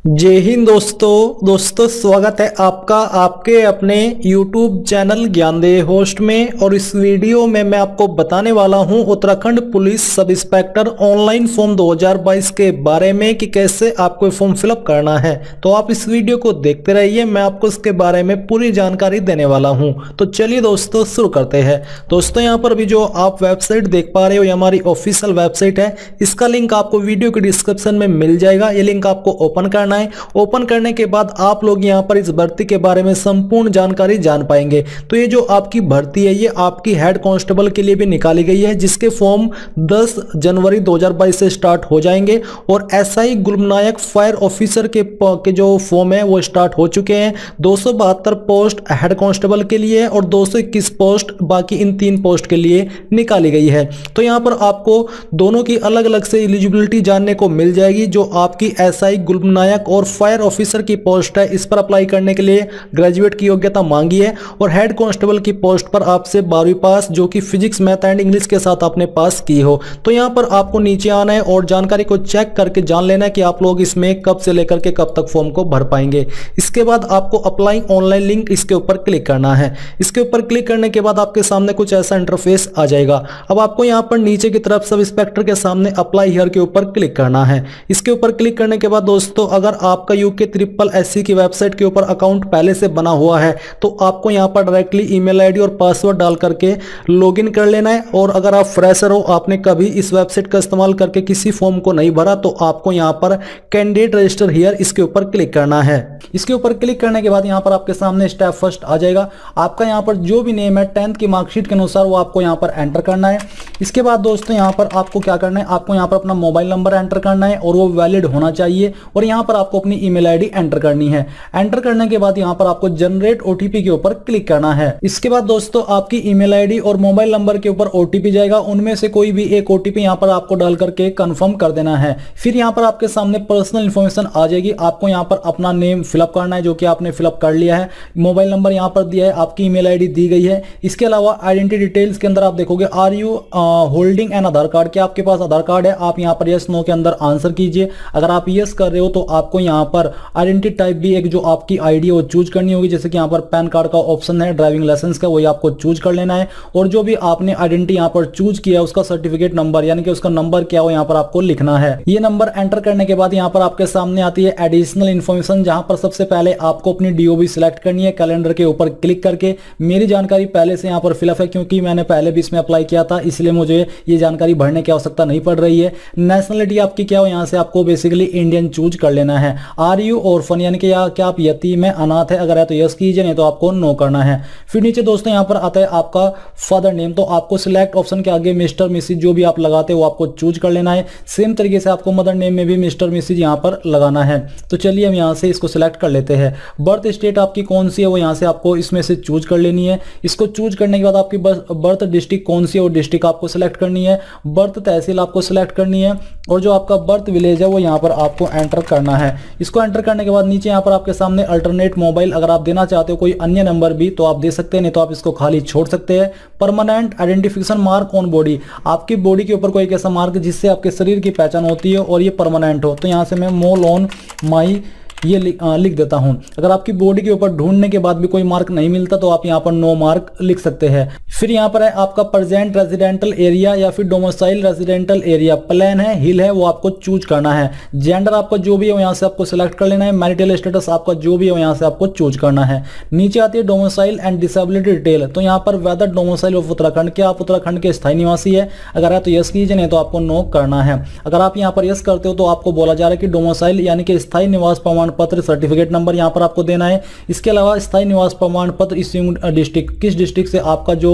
जय हिंद दोस्तों स्वागत है आपका आपके अपने YouTube चैनल ज्ञानदेव होस्ट में। और इस वीडियो में मैं आपको बताने वाला हूं Uttarakhand police sub inspector online form 2022 के बारे में कि कैसे आपको फॉर्म फिलअप करना है। तो आप इस वीडियो को देखते रहिए, मैं आपको इसके बारे में पूरी जानकारी देने वाला हूं। तो चलिए दोस्तों शुरू करते हैं। दोस्तों यहाँ पर भी जो आप वेबसाइट देख पा रहे हो ये हमारी ऑफिशियल वेबसाइट है। इसका लिंक आपको वीडियो के डिस्क्रिप्शन में मिल जाएगा। ये लिंक आपको ओपन करना है। ओपन करने के बाद आप लोग यहां पर इस भर्ती के बारे में संपूर्ण जानकारी जान पाएंगे। तो ये जो आपकी भर्ती है ये आपकी हेड कांस्टेबल के लिए भी निकाली गई है, जिसके फॉर्म 10 जनवरी 2022 से स्टार्ट हो जाएंगे। और एसआई गुलनायक फायर ऑफिसर के जो फॉर्म है वो स्टार्ट हो चुके हैं। 272 पोस्ट हेड कांस्टेबल के लिए और 221 पोस्ट बाकी इन 3 पोस्ट के लिए निकाली गई है। तो यहां पर आपको दोनों की अलग अलग से एलिजिबिलिटी जानने को मिल जाएगी। जो आपकी एसआई गुलनायक और फायर ऑफिसर की पोस्ट है इस पर अप्लाई करने के लिए ग्रेजुएट की योग्यता मांगी है। और हेड कांस्टेबल की पोस्ट पर आपसे 12वीं पास जो कि फिजिक्स मैथ एंड इंग्लिश के साथ आपने पास की हो। तो यहां पर आपको नीचे आना है और जानकारी को चेक करके जान लेना है कि आप लोग इसमें कब से लेकर के कब तक फॉर्म को भर पाएंगे। इसके बाद आपको अप्लाई ऑनलाइन लिंक इसके ऊपर क्लिक करना है। इसके ऊपर क्लिक करने के बाद आपके सामने कुछ ऐसा इंटरफेस आ जाएगा। अब आपको यहां पर नीचे की तरफ सब इंस्पेक्टर के सामने अप्लाई हियर के ऊपर क्लिक करना है। इसके ऊपर क्लिक करने के बाद दोस्तों अगर आपका यूके ट्रिपल एससी की वेबसाइट के ऊपर अकाउंट पहले से बना हुआ है तो आपको यहां पर डायरेक्टली ईमेल आईडी और पासवर्ड डाल करके लॉगिन कर लेना है। और अगर आप फ्रेशर हो, आपने कभी इस वेबसाइट का इस्तेमाल करके किसी फॉर्म को नहीं भरा, तो आपको यहां पर कैंडिडेट रजिस्टर हियर इसके ऊपर क्लिक करना है। इसके ऊपर क्लिक करने के बाद यहां पर आपके सामने स्टेप फर्स्ट आ जाएगा। आपका यहां पर जो भी नेम है 10th की मार्कशीट के अनुसार वो आपको यहां पर एंटर करना है। इसके बाद दोस्तों यहां पर आपको क्या करना है, आपको यहां पर अपना मोबाइल नंबर एंटर करना है और वो वैलिड होना चाहिए। और यहां पर आपको अपनी ईमेल आईडी एंटर करनी है। एंटर करने के बाद यहां पर आपको जनरेट ओटीपी के ऊपर क्लिक करना है। इसके बाद दोस्तों आपकी ईमेल आईडी और मोबाइल नंबर के ऊपर ओटीपी जाएगा, उनमें से कोई भी एक ओटीपी यहां पर आपको डाल करके कंफर्म कर देना है। फिर यहां पर आपके सामने पर्सनल इंफॉर्मेशन आ जाएगी। आपको यहां पर अपना नेम फिलअप करना है जो कि आपने फिलअप कर लिया है। मोबाइल नंबर यहां पर दिया है, आपकी ईमेल आईडी दी गई है। इसके अलावा आइडेंटिटी डिटेल्स के अंदर आप देखोगे are you holding an Aadhaar card, क्या आपके पास आधार कार्ड है। आप यहां पर यस नो के अंदर आंसर कीजिए। अगर आप यस कर रहे हो तो आपको यहां पर आइडेंटिटी टाइप भी एक जो आपकी आईडी है वो चूज करनी होगी। जैसे कि यहाँ पर पैन कार्ड का ऑप्शन है, ड्राइविंग लाइसेंस का, वही आपको चूज कर लेना है। और जो भी आपने आइडेंटिटी यहाँ पर चूज किया उसका सर्टिफिकेट नंबर यानी कि उसका नंबर क्या हो यहाँ पर आपको लिखना है। ये नंबर एंटर करने के बाद यहाँ पर आपके सामने आती है एडिशनल इन्फॉर्मेशन, जहां पर सबसे पहले आपको अपनी डीओबी सिलेक्ट करनी है। कैलेंडर के ऊपर क्लिक करके मेरी जानकारी पहले से यहाँ पर फिलअप है क्योंकि मैंने पहले भी इसमें अप्लाई किया था, इसलिए मुझे ये जानकारी भरने की आवश्यकता नहीं पड़ रही है। नेशनलिटी आपकी क्या हो, यहाँ से आपको बेसिकली इंडियन चूज कर लेना है। आर यू ऑर्फन यानी कि क्या आप यतीम है, अनाथ है, अगर है तो यस कीजिए, नहीं तो आपको नो करना है। फिर नीचे दोस्तों यहां पर आता है आपका फादर नेम, तो आपको सिलेक्ट ऑप्शन के आगे मिस्टर मिसिज जो भी आप लगाते हो वो आपको चूज कर लेना है। सेम तरीके से आपको मदर नेम में भी मिस्टर मिसिज यहां पर लगाना है। तो चलिए हम यहां से इसको सिलेक्ट कर लेते हैं। बर्थ स्टेट आपकी कौन सी है वो यहां से आपको इसमें से चूज कर लेनी है। इसको चूज करने के बाद आपकी बर्थ डिस्ट्रिक्ट कौन सी है वो डिस्ट्रिक्ट आपको सिलेक्ट करनी है। बर्थ तहसील आपको सिलेक्ट करनी है और जो आपका बर्थ विलेज है वो यहां पर आपको एंटर करना है। इसको एंटर करने के बाद नीचे यहां पर आपके सामने अल्टरनेट मोबाइल अगर आप देना चाहते हो कोई अन्य नंबर भी तो आप दे सकते हैं, नहीं तो आप इसको खाली छोड़ सकते हैं। Permanent identification mark on body, आपकी बॉडी के ऊपर कोई एक ऐसा मार्क जिससे आपके शरीर की पहचान होती है और ये परमानेंट हो, तो यहां से मैं मोल ऑन माई ये लिख देता हूं। अगर आपकी बॉडी के ऊपर ढूंढने के बाद भी कोई मार्क नहीं मिलता तो आप यहां पर नो मार्क लिख सकते हैं। फिर यहां पर है आपका प्रेजेंट रेजिडेंटल एरिया या फिर डोमिसाइल रेजिडेंटल एरिया, प्लेन है, हिल है, वो आपको चूज करना है। जेंडर आपका जो भी है यहां से आपको सिलेक्ट कर लेना है। मैरिटल स्टेटस आपका जो भी है यहां से आपको चूज करना है। नीचे आती है डोमिसाइल एंड डिसेबिलिटी डिटेल, तो यहां पर वेदर डोमिसाइल ऑफ उत्तराखंड, क्या आप उत्तराखंड के स्थायी निवासी है, अगर है तो यस कीजिए, नहीं तो आपको नो करना है। अगर आप यहां पर यस करते हो तो आपको बोला जा रहा है कि डोमिसाइल यानी कि स्थायी निवास प्रमाण पत्र सर्टिफिकेट नंबर यहां पर आपको देना है। इसके अलावा स्थायी निवास प्रमाण पत्र इश्यूइंग डिस्ट्रिक्ट, किस डिस्ट्रिक्ट से आपका जो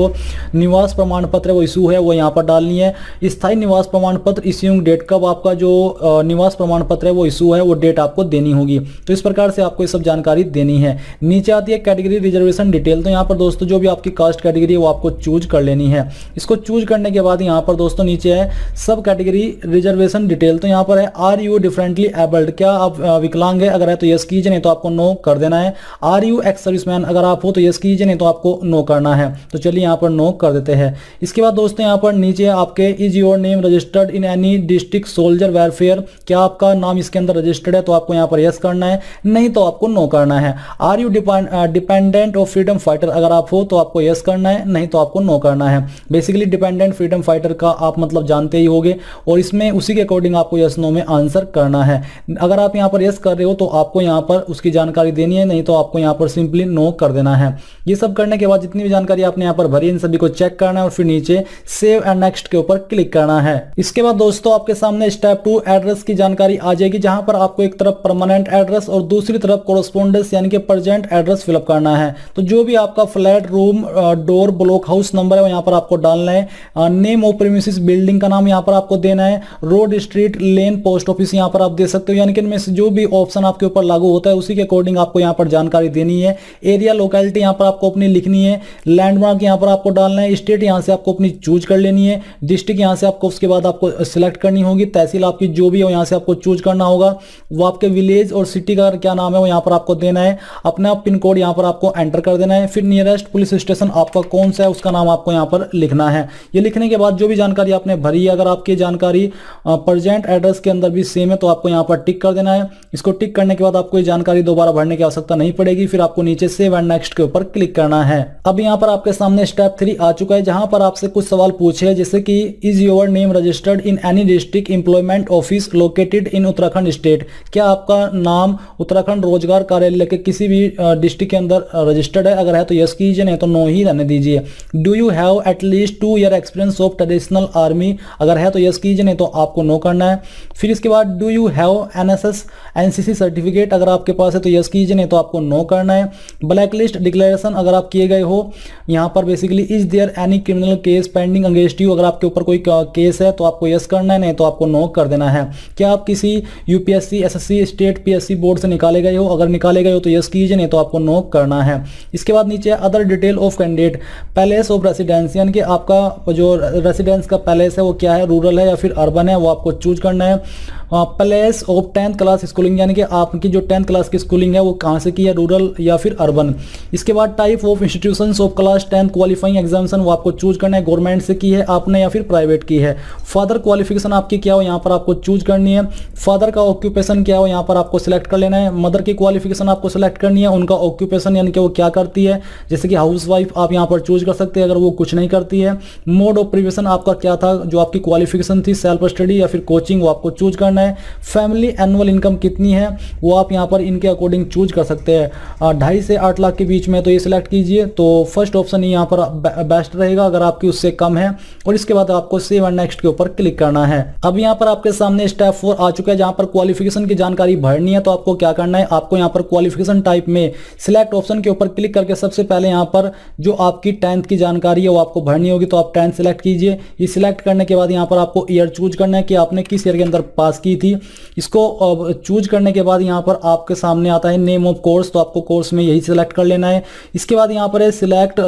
निवास प्रमाण पत्र है वो इशू है वो यहां पर डालनी है। स्थायी निवास प्रमाण पत्र इश्यूइंग डेट, कब आपका जो निवास प्रमाण पत्र है वो इशू है वो डेट आपको देनी होगी। तो इस प्रकार से आपको ये सब जानकारी देनी है। नीचे आती है कैटेगरी रिजर्वेशन डिटेल, तो यहां पर दोस्तों जो भी आपकी कास्ट कैटेगरी है वो आपको चूज कर लेनी है। इसको चूज करने के बाद यहां पर दोस्तों नीचे है सब कैटेगरी रिजर्वेशन डिटेल, तो यहां पर है आर यू डिफरेंटली एबल्ड, क्या आप विकलांग है, अगर अगर है तो यस कीजिए, नहीं तो आपको नो कर देना है। आर यू एक्स सर्विसमैन अगर आप हो तो यस कीजिए, नहीं तो आपको नो करना है। तो चलिए यहाँ पर नो कर देते हैं। इसके बाद दोस्तों यहाँ पर नीचे आपके is your name registered in any district soldier welfare, क्या आपका नाम इसके अंदर रजिस्टर्ड है, तो आपको यहाँ पर यस करना है, नहीं तो आपको नो करना है। Are you dependent of freedom fighter अगर आप हो तो आपको यस करना है, नहीं तो आपको नो करना है। बेसिकली डिपेंडेंट फ्रीडम फाइटर का आप मतलब जानते ही होंगे और इसमें उसी के अकॉर्डिंग आपको यस नो में आंसर करना है। अगर आप यहाँ पर यस कर रहे हो तो आपको यहाँ पर उसकी जानकारी देनी है, नहीं तो आपको यहाँ पर सिंपली नो कर देना है। ये सब करने के बाद जितनी भी जानकारी आपने यहाँ पर भरी इन सभी को चेक करना है और फिर नीचे सेव एंड नेक्स्ट के ऊपर क्लिक करना है। इसके बाद दोस्तों आपके सामने स्टेप 2 एड्रेस की जानकारी आ जाएगी, जहां पर आपको एक तरफ परमानेंट एड्रेस और दूसरी तरफ कोरस्पोंडेंस यानी कि प्रेजेंट एड्रेस फिलअप करना है। तो जो भी आपका flat, room, door, block, house number है वो यहाँ पर आपको डालना है। नेम ऑफ प्रीमिसेस बिल्डिंग का नाम यहाँ पर आपको देना है। रोड, स्ट्रीट, लेन, पोस्ट ऑफिस यहाँ पर आप दे सकते हो, यानी कि इनमें से जो भी ऑप्शन आपके ऊपर लागू होता है उसी के अकॉर्डिंग आपको यहाँ पर जानकारी देनी है। एरिया, लोकेलिटी यहाँ पर आपको अपनी लिखनी है। लैंडमार्क यहाँ पर आपको डालना है। स्टेट यहाँ से आपको अपनी चूज कर लेनी है। डिस्ट्रिक्ट यहाँ से आपको उसके बाद आपको सिलेक्ट करनी होगी। तहसील आपकी जो भी हो यहाँ से आपको चूज करना होगा। वो आपके विलेज और सिटी का क्या नाम है वो यहाँ पर आपको देना है। अपना पिन कोड यहाँ पर आपको एंटर कर देना है। फिर नियरेस्ट पुलिस स्टेशन आपका कौन सा है उसका नाम आपको यहाँ पर लिखना है। ये लिखने के बाद जो भी जानकारी आपने भरी है, अगर आपकी जानकारी प्रेजेंट एड्रेस के अंदर भी सेम है तो आपको यहाँ पर टिक कर देना है। इसको टिक करने के बाद आपको ये जानकारी दोबारा भरने की आवश्यकता नहीं पड़ेगी। फिर आपको नीचे सेव एंड नेक्स्ट के ऊपर क्लिक करना है। अब यहाँ पर आपके सामने स्टेप 3 आ चुका है, जहां पर आपसे कुछ सवाल पूछे हैं, जैसे कि is your name registered in any district employment office located in Uttarakhand state, क्या आपका नाम उत्तराखंड रोजगार कार्यालय के किसी भी डिस्ट्रिक्ट के अंदर रजिस्टर्ड है, अगर है तो यस कीजिए, नहीं तो नो ही रहने दीजिए। Do you have at least 2 year experience of traditional army, अगर है तो यस कीजिए, नहीं तो आपको नो करना है। फिर इसके बाद do you have NSS NCC certificate, अगर आपके पास है तो यस कीजिए, नहीं तो आपको नो करना है। ब्लैक लिस्ट डिक्लेरेशन अगर आप किए गए हो, यहाँ पर basically is there any criminal case pending against you, अगर आपके ऊपर कोई केस है तो आपको यस करना है, नहीं तो आपको नो कर देना है। क्या आप किसी UPSC, SSC, state PSC board से निकाले गए हो, अगर निकाले गए हो तो यस कीजिए, नहीं तो आपको नो करना है। इसके बाद नीचे other detail of candidate, palace of residence, यानी कि आपका जो रेसिडेंस का पैलेस है वो क्या है, रूरल है या फिर अर्बन है, वो आपको चूज करना है। Place of 10th class schooling, यानी कि आपकी जो 10th क्लास की स्कूलिंग है वो कहाँ से की है, रूरल या फिर अर्बन। इसके बाद type of institutions of class 10th qualifying examination, वो आपको चूज करना है, गवर्नमेंट से की है आपने या फिर प्राइवेट की है। फादर क्वालिफिकेशन आपकी क्या हो यहाँ पर आपको चूज करनी है। फादर का ऑक्यूपेशन क्या हो यहाँ पर आपको सिलेक्ट कर लेना है। मदर की क्वालिफिकेशन आपको सिलेक्ट करनी है, उनका ऑक्यूपेशन यानी कि वो क्या करती है, जैसे कि हाउस वाइफ आप यहाँ पर चूज कर सकते हैं अगर वो कुछ नहीं करती है। मोड ऑफ प्रिपरेशन आपका क्या था, जो आपकी क्वालिफिकेशन थी, सेल्फ स्टडी या फिर कोचिंग, वो आपको चूज करना है। फैमिली एनुअल इनकम कितनी है वो आप यहाँ पर इनके अकॉर्डिंग चूज कर सकते हैं, 2.5 से 8 लाख के बीच में, तो ये सिलेक्ट कीजिए। तो फर्स्ट ऑप्शन यहाँ पर बेस्ट रहेगा अगर आपकी उससे कम है। और इसके बाद आपको सेव एंड नेक्स्ट के ऊपर क्लिक करना है। अब यहाँ पर आपके सामने स्टेप 4 आ चुका है, जहां पर क्वालिफिकेशन की जानकारी भरनी है। तो आपको क्या करना है, आपको यहाँ पर क्वालिफिकेशन टाइप में सिलेक्ट ऑप्शन के ऊपर क्लिक करके सबसे पहले यहाँ पर जो आपकी 10th की जानकारी है वो आपको भरनी होगी। तो आप 10th सिलेक्ट कीजिए। ये सिलेक्ट करने के बाद यहाँ पर आपको ईयर चूज करना है कि आपने किस ईयर के अंदर पास की थी। इसको चूज करने के बाद यहाँ पर आपके सामने आता है नेम ऑफ कोर्स, तो आपको कोर्स में यही सिलेक्ट कर लेना है। इसके बाद यहाँ पर है सिलेक्ट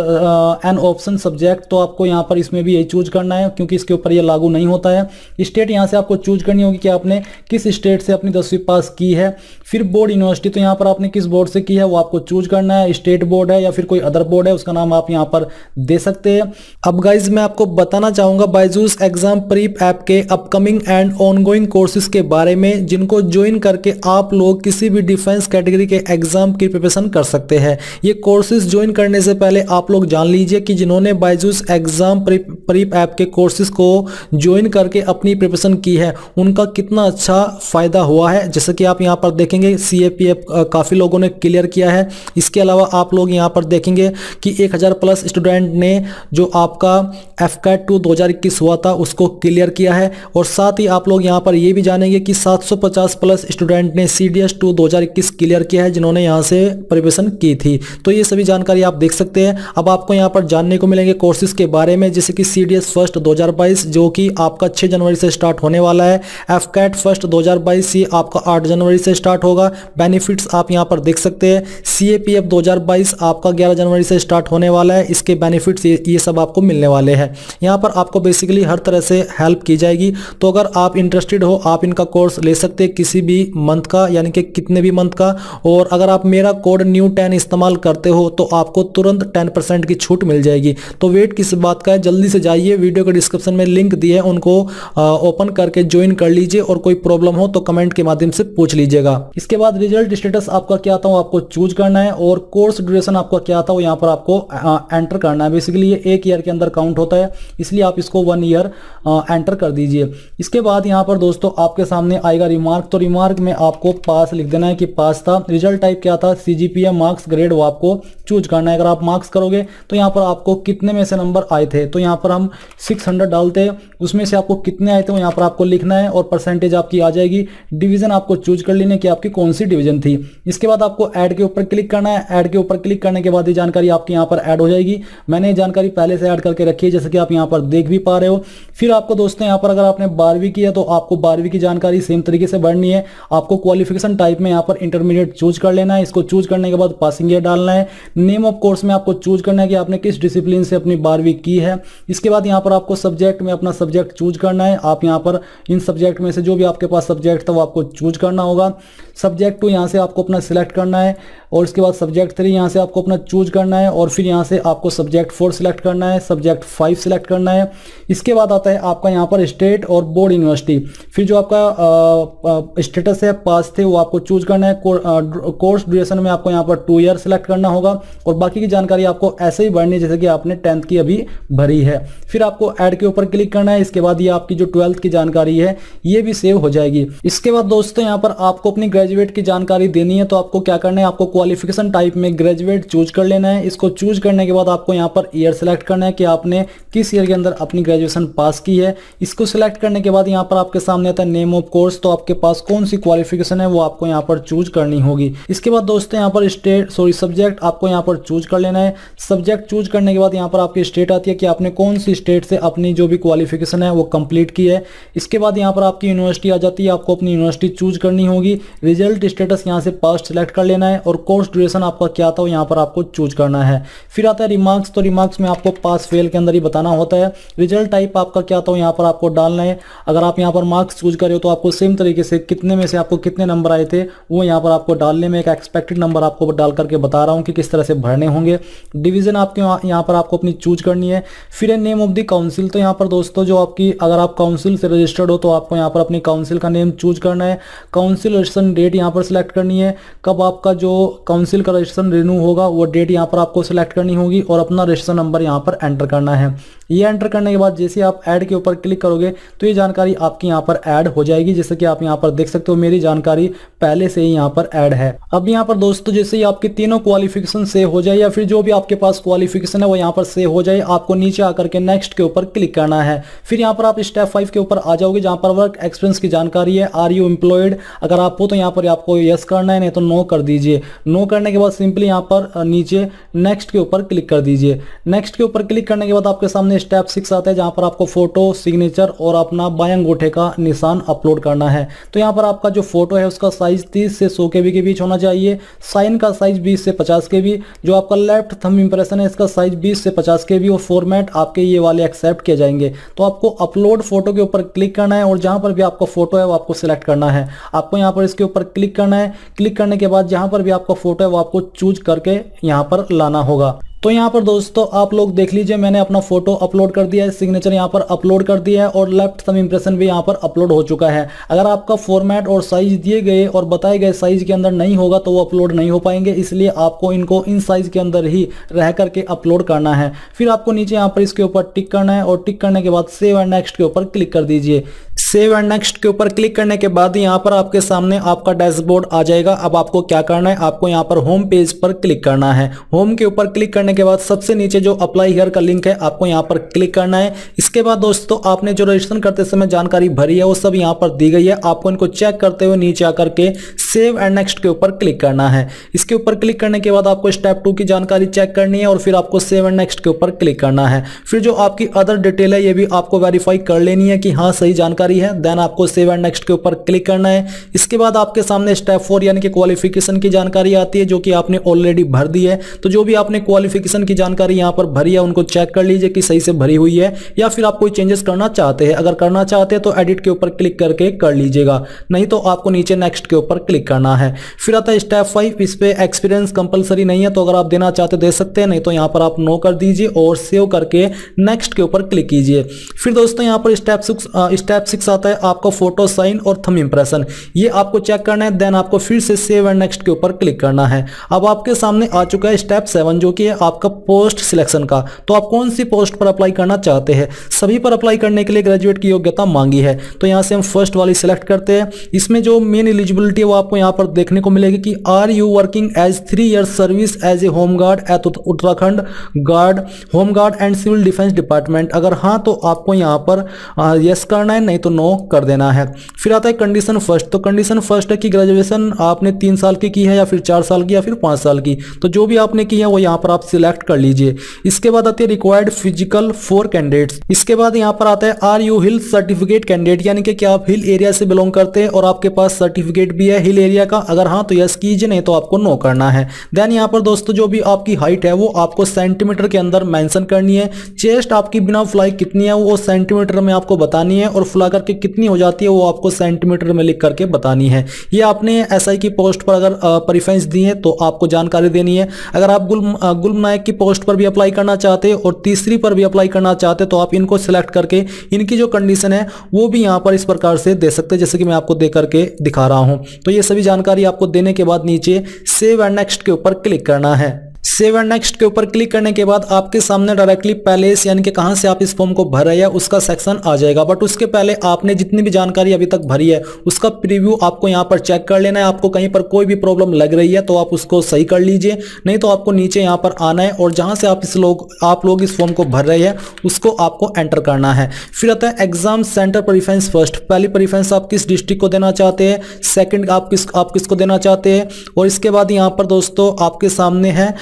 एन ऑप्शन सब्जेक्ट, तो आपको यहाँ पर इसमें भी यही चूज करना है क्योंकि इसके ऊपर ये लागू नहीं होता है। स्टेट यहाँ से आपको चूज करनी होगी कि आपने किस स्टेट से अपनी 10वीं पास की है। फिर बोर्ड यूनिवर्सिटी, तो यहाँ पर आपने किस बोर्ड से की है वो आपको चूज करना है, स्टेट बोर्ड है या फिर कोई अदर बोर्ड है, उसका नाम आप यहाँ पर दे सकते हैं। अब गाइज मैं आपको बताना चाहूंगा बायजूस एग्जाम प्रीप ऐप के अपकमिंग एंड ऑनगोइंग कोर्सेज के बारे में, जिनको ज्वाइन करके आप लोग किसी भी डिफेंस कैटेगरी के एग्जाम की प्रिपरेशन कर सकते हैं। ये कोर्सेज ज्वाइन करने से पहले आप लोग जान लीजिए कि जिन्होंने बायजूस एग्जाम प्रीप ऐप के कोर्सेज को ज्वाइन करके अपनी प्रिपरेशन की है उनका कितना अच्छा फायदा हुआ है। जैसे कि आप यहाँ पर देखेंगे CAPF काफी लोगों ने क्लियर किया है। इसके अलावा आप लोग यहाँ पर देखेंगे कि 1000 प्लस स्टूडेंट ने जो आपका FCAT 2 2021 हुआ था उसको क्लियर किया है। और साथ ही आप लोग यहाँ पर ये भी जानेंगे कि 750 प्लस स्टूडेंट ने CDS 2 2021 क्लियर किया है जिन्होंने यहाँ से प्रिपरेशन की थी। तो ये सभी जानकारी आप देख सकते हैं। अब आपको यहाँ पर जानने को मिलेंगे कोर्सेज के बारे में, जैसे कि CDS फर्स्ट 2022 जो कि आपका 6 जनवरी से स्टार्ट होने वाला है। FCAT फर्स्ट 2022 ये आपका 8 जनवरी से स्टार्ट होगा। बेनिफिट्स आप यहाँ पर देख सकते हैं। CAPF 2022 आपका 11 जनवरी से स्टार्ट होने वाला है। इसके बेनिफिट्स ये सब आपको मिलने वाले हैं। यहाँ पर आपको बेसिकली हर तरह से हेल्प की जाएगी। तो अगर आप इंटरेस्टेड हो आप इनका कोर्स ले सकते हैं किसी भी मंथ का, यानी के कितने भी मंथ का। और अगर आप मेरा कोड NEW10 इस्तेमाल करते हो तो आपको तुरंत 10% की छूट मिल जाएगी। तो वेट किस बात का है, जल्दी से जाइए, वीडियो के डिस्क्रिप्शन में लिंक दिए है, उनको ओपन करके ज्वाइन कर लीजिए और कोई प्रॉब्लम हो तो कमेंट के माध्यम से पूछ लीजिएगा। इसके बाद रिजल्ट स्टेटस आपका क्या आता है आपको चूज करना है, और कोर्स ड्यूरेशन आपका क्या आता है यहाँ पर आपको एंटर करना है। बेसिकली ये 1 ईयर के अंदर काउंट होता है, इसलिए आप इसको 1 ईयर एंटर कर दीजिए। इसके बाद यहाँ पर दोस्तों आपके सामने आएगा रिमार्क, तो रिमार्क में आपको पास लिख देना है कि पास था। रिजल्ट टाइप क्या था, CGPA मार्क्स ग्रेड, वो आपको चूज करना है। अगर आप मार्क्स करोगे तो यहाँ पर आपको कितने में से नंबर आए थे, तो यहाँ पर हम 600 डालते हैं, उसमें से आपको कितने आए थे वो यहाँ पर आपको लिखना है और परसेंटेज आपकी आ जाएगी। डिवीजन आपको चूज कर लेना कि आपकी कौन सी डिवीजन थी। इसके बाद आपको ऐड के ऊपर क्लिक करना है। ऐड के ऊपर क्लिक करने के बाद ये जानकारी आपकी यहाँ पर ऐड हो जाएगी। मैंने ये जानकारी पहले से ऐड करके रखी है, जैसे कि आप यहाँ पर देख भी पा रहे हो। फिर आपको दोस्तों यहाँ पर अगर आपने 12वीं की है तो आपको 12वीं की जानकारी सेम तरीके से भरनी है। आपको क्वालिफिकेशन टाइप में यहाँ पर इंटरमीडिएट चूज कर लेना है। इसको चूज करने के बाद पासिंग ईयर डालना है। नेम ऑफ कोर्स में आपको चूज करना है कि आपने किस डिसिप्लिन से अपनी 12वीं की है। इसके बाद यहाँ पर आपको सब्जेक्ट में अपना सब्जेक्ट चूज करना है। आप यहाँ पर इन सब्जेक्ट में से जो भी आपके पास सब्जेक्ट था वो आपको चूज करना होगा। सब्जेक्ट 2 यहाँ से आपको अपना सिलेक्ट करना है, और इसके बाद सब्जेक्ट 3 यहाँ से आपको अपना चूज करना है, और फिर यहाँ से आपको सब्जेक्ट 4 सिलेक्ट करना है, सब्जेक्ट 5 सिलेक्ट करना है। इसके बाद आता है आपका यहाँ पर स्टेट और बोर्ड यूनिवर्सिटी। फिर जो आपका स्टेटस है पास थे वो आपको चूज करना है। कोर्स ड्यूरेशन में आपको यहाँ पर 2 ईयर सिलेक्ट करना होगा, और बाकी की जानकारी आपको ऐसे ही भरनी है जैसे कि आपने 10th की अभी भरी है। फिर आपको ऐड के ऊपर क्लिक करना है। इसके बाद ये आपकी जो 12th की जानकारी है ये भी सेव हो जाएगी। इसके बाद दोस्तों यहाँ पर आपको अपनी ग्रेजुएट की जानकारी देनी है, तो आपको क्या करना है, आपको क्वालिफिकेशन टाइप में ग्रेजुएट चूज कर लेना है। इसको चूज करने के बाद आपको यहाँ पर ईयर सेलेक्ट करना है कि आपने किस ईयर के अंदर अपनी ग्रेजुएशन पास की है। इसको सिलेक्ट करने के बाद यहाँ पर आपके सामने आता है नेम ऑफ कोर्स, तो आपके पास कौन सी क्वालिफिकेशन है वो आपको यहाँ पर चूज करनी होगी। इसके बाद दोस्तों यहाँ पर सब्जेक्ट आपको यहाँ पर चूज कर लेना है। सब्जेक्ट चूज करने के बाद यहाँ पर आपकी स्टेट आती है कि आपने कौन सी स्टेट से अपनी जो भी क्वालिफिकेशन है वो कंप्लीट की है। इसके बाद यहाँ पर आपकी यूनिवर्सिटी आ जाती है, आपको अपनी यूनिवर्सिटी चूज करनी होगी। रिजल्ट स्टेटस यहाँ से पास सिलेक्ट कर लेना है, और कोर्स ड्यूरेशन आपका क्या था वो यहाँ पर आपको चूज करना है। फिर आता है रिमार्क्स, तो रिमार्क्स में आपको पास फेल के अंदर ही बताना होता है। रिजल्ट टाइप आपका क्या था वो यहाँ पर आपको डालना है। अगर आप यहाँ पर मार्क्स चूज करे हो तो आपको सेम तरीके से कितने में से आपको कितने नंबर आए थे वो यहाँ पर आपको डालने में, एक एक्सपेक्टेड नंबर आपको डाल करके बता रहा हूँ कि किस तरह से भरने होंगे। डिवीजन आपके यहाँ पर आपको अपनी चूज करनी है। फिर है नेम ऑफ द काउंसिल, तो यहाँ पर दोस्तों जो आपकी अगर आप काउंसिल से रजिस्टर्ड हो तो आपको यहाँ पर अपनी काउंसिल का नेम चूज करना है। काउंसिल रजिस्ट्रेशन डेट यहाँ पर सिलेक्ट करनी है, कब आपका जो काउंसिल का रजिस्ट्रेशन रिन्यू होगा वो डेट यहाँ पर आपको सिलेक्ट करनी होगी, और अपना रजिस्ट्रेशन नंबर यहाँ पर एंटर करना है। ये एंटर करने के बाद जैसे आप ऐड के ऊपर क्लिक करोगे तो ये जानकारी आपकी यहाँ पर ऐड हो जाएगी। जैसे कि आप यहाँ पर देख सकते हो मेरी जानकारी पहले से ही यहाँ पर ऐड है। अब यहाँ पर दोस्तों जैसे ही आपकी तीनों क्वालिफिकेशन सेव हो जाए, या फिर जो भी आपके पास क्वालिफिकेशन है वो यहाँ पर सेव हो जाए, आपको नीचे आकर के नेक्स्ट के ऊपर क्लिक करना है। फिर यहाँ पर आप स्टेप 5 के ऊपर आ जाओगे, जहाँ पर वर्क एक्सपीरियंस की जानकारी है। आर यू एम्प्लॉयड, अगर आप हो तो यहाँ पर आपको यस करना है, नहीं तो नो कर दीजिए। नो करने के बाद सिंपली यहाँ पर नीचे नेक्स्ट के ऊपर क्लिक कर दीजिए। नेक्स्ट के ऊपर क्लिक करने के बाद आपके सामने स्टेप 6 आता है, जहाँ पर आपको फोटो, सिग्नेचर और अपना बाएं अंगूठे का निशान अपलोड करना है। तो यहाँ पर आपका जो फोटो है उसका साइज 30 से 100 KB के बीच होना चाहिए। साइन का साइज 20 से 50 KB। जो आपका लेफ्ट थंब इंप्रेशन है इसका साइज 20 से 50 KB, और फॉर्मेट आपके ये वाले एक्सेप्ट किए जाएंगे। तो आपको अपलोड फोटो के ऊपर क्लिक करना है, और जहां पर भी आपका फोटो है वो आपको सिलेक्ट करना है। आपको यहाँ पर इसके ऊपर क्लिक करना है। क्लिक करने के बाद जहां पर भी आपका फोटो है वो आपको चूज करके यहाँ पर लाना होगा। तो यहाँ पर दोस्तों आप लोग देख लीजिए, मैंने अपना फोटो अपलोड कर दिया है, सिग्नेचर यहाँ पर अपलोड कर दिया है, और लेफ्ट थंब इंप्रेशन भी यहाँ पर अपलोड हो चुका है। अगर आपका फॉर्मेट और साइज दिए गए और बताए गए साइज के अंदर नहीं होगा तो वो अपलोड नहीं हो पाएंगे, इसलिए आपको इनको इन साइज के अंदर ही रह करके अपलोड करना है। फिर आपको नीचे यहाँ पर इसके ऊपर टिक करना है, और टिक करने के बाद सेव एंड नेक्स्ट के ऊपर क्लिक कर दीजिए। सेव एंड नेक्स्ट के ऊपर क्लिक करने के बाद यहाँ पर आपके सामने आपका डैशबोर्ड आ जाएगा। अब आपको क्या करना है, आपको यहाँ पर होम पेज पर क्लिक करना है। होम के ऊपर क्लिक करने के बाद सबसे नीचे जो अप्लाई हियर का लिंक है आपको यहाँ पर क्लिक करना है। इसके बाद दोस्तों आपने जो रजिस्ट्रेशन करते समय जानकारी भरी है वो सब यहाँ पर दी गई है। आपको इनको चेक करते हुए नीचे आकर के सेव एंड नेक्स्ट के ऊपर क्लिक करना है। इसके ऊपर क्लिक करने के बाद आपको स्टेप 2 की जानकारी चेक करनी है, और फिर आपको सेव एंड नेक्स्ट के ऊपर क्लिक करना है। फिर जो आपकी अदर डिटेल है ये भी आपको वेरीफाई कर लेनी है कि हाँ सही जानकारी है, देन आपको सेव एंड नेक्स्ट के ऊपर क्लिक करना है। इसके बाद आपके सामने स्टेप 4 यानी कि क्वालिफिकेशन की जानकारी आती है, जो कि आपने ऑलरेडी भर दी है। तो जो भी आपने क्वालिफिकेशन एप्लीकेशन की जानकारी यहाँ पर भरी है उनको चेक कर लीजिए कि सही से भरी हुई है, या फिर आप कोई चेंजेस करना चाहते हैं। अगर करना चाहते हैं तो एडिट के ऊपर क्लिक करके कर लीजिएगा, नहीं तो आपको नीचे नेक्स्ट के ऊपर क्लिक करना है। फिर आता है स्टेप 5, इस पे एक्सपीरियंस कंपलसरी नहीं है, तो अगर आप देना चाहते दे सकते हैं, नहीं तो यहाँ पर आप नो कर दीजिए और सेव करके नेक्स्ट के ऊपर क्लिक कीजिए। फिर दोस्तों यहाँ पर स्टेप 6 आता है आपका फोटो साइन और थंब इंप्रेशन, ये आपको चेक करना है। देन आपको फिर से सेव एंड नेक्स्ट के ऊपर क्लिक करना है। अब आपके सामने आ चुका है स्टेप 7, जो कि है आपका पोस्ट सिलेक्शन का। तो आप कौन सी पोस्ट पर अप्लाई करना चाहते हैं? सभी पर अप्लाई करने के लिए ग्रेजुएट की योग्यता मांगी है, तो यहाँ से हम फर्स्ट वाली सिलेक्ट करते हैं। इसमें जो मेन एलिजिबिलिटी है वो आपको यहाँ पर देखने को मिलेगी कि are you working as 3 years service as a home guard at Uttarakhand guard home guard and civil defence department. अगर हाँ तो आपको यहाँ पर यस करना है, नहीं तो नो कर देना है। फिर आता है कंडीशन फर्स्ट। तो कंडीशन फर्स्ट है कि ग्रेजुएशन आपने 3 साल की है या फिर 4 साल की या फिर 5 साल की, तो जो भी आपने की है वो यहाँ पर आप सिलेक्ट कर लीजिए। इसके बाद आती है रिक्वायर्ड फिजिकल फॉर कैंडिडेट्स। इसके बाद यहाँ पर आता है are you hill certificate candidate, यानी कि क्या आप हिल एरिया से बिलोंग करते हैं और आपके पास सर्टिफिकेट भी है हिल एरिया का। अगर हाँ तो यस कीजिए, नहीं तो आपको नो करना है। देन यहाँ पर दोस्तों जो भी आपकी हाइट है वो आपको सेंटीमीटर के अंदर मेंशन करनी है। चेस्ट आपकी बिना फ्लाई कितनी है वो सेंटीमीटर में आपको बतानी है, और फुला करके कितनी हो जाती है वो आपको सेंटीमीटर में लिख करके बतानी है। ये आपने एसआई की पोस्ट पर अगर प्रेफरेंस दी है तो आपको जानकारी देनी है। अगर आप गुल्म नायक की पोस्ट पर भी अप्लाई करना चाहते हैं और तीसरी पर भी अप्लाई करना चाहते हैं तो आप इनको सिलेक्ट करके इनकी जो कंडीशन है वो भी यहाँ पर इस प्रकार से दे सकते हैं, जैसे कि मैं आपको दे करके दिखा रहा हूं। तो ये सभी जानकारी आपको देने के बाद नीचे सेव एंड नेक्स्ट के ऊपर क्लिक करना है। सेव एंड नेक्स्ट के ऊपर क्लिक करने के बाद आपके सामने डायरेक्टली पैलेस यानी कि कहां से आप इस फॉर्म को भर रहे हैं उसका सेक्शन आ जाएगा। बट उसके पहले आपने जितनी भी जानकारी अभी तक भरी है उसका प्रीव्यू आपको यहां पर चेक कर लेना है। आपको कहीं पर कोई भी प्रॉब्लम लग रही है तो आप उसको सही कर लीजिए, नहीं तो आपको नीचे यहां पर आना है और जहां से आप लोग इस फॉर्म को भर रहे हैं उसको आपको एंटर करना है। फिर आता है एग्जाम सेंटर प्रेफरेंस फर्स्ट। पहली प्रेफरेंस आप किस डिस्ट्रिक्ट को देना चाहते हैं, सेकंड आप किसको देना चाहते हैं, और इसके बाद यहां पर दोस्तों आपके सामने है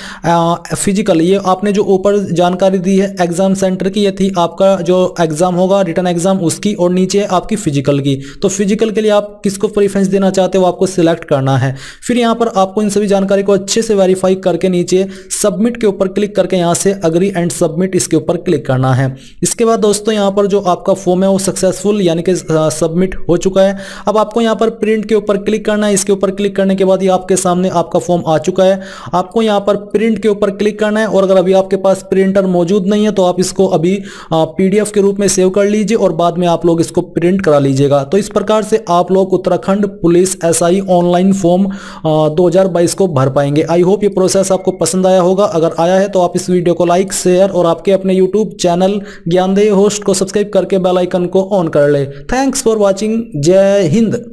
फिजिकल। ये आपने जो ऊपर जानकारी दी है एग्जाम सेंटर की, ये थी आपका जो एग्जाम होगा रिटन एग्जाम उसकी, और नीचे आपकी फिजिकल की। तो फिजिकल के लिए आप किसको प्रेफरेंस देना चाहते हो आपको सिलेक्ट करना है। फिर यहाँ पर आपको इन सभी जानकारी को अच्छे से वेरीफाई करके नीचे सबमिट के ऊपर क्लिक करके यहाँ से अग्री एंड सबमिट इसके ऊपर क्लिक करना है। इसके बाद दोस्तों यहाँ पर जो आपका फॉर्म है वो सक्सेसफुल यानी कि सबमिट हो चुका है। अब आपको यहाँ पर प्रिंट के ऊपर क्लिक करना है। इसके ऊपर क्लिक करने के बाद ये आपके सामने आपका फॉर्म आ चुका है। आपको यहाँ पर प्रिंट के ऊपर क्लिक करना है, और अगर अभी आपके पास प्रिंटर मौजूद नहीं है तो आप इसको अभी पीडीएफ के रूप में सेव कर लीजिए और बाद में आप लोग इसको प्रिंट करा लीजिएगा। तो इस प्रकार से आप लोग Uttarakhand police SI online form 2022 को भर पाएंगे। आई होप ये प्रोसेस आपको पसंद आया होगा। अगर आया है तो आप इस वीडियो को लाइक शेयर और आपके अपने यूट्यूब चैनल ज्ञानदेह होस्ट को सब्सक्राइब करके बेल आइकन को ऑन कर ले। Thanks for watching. जय हिंद।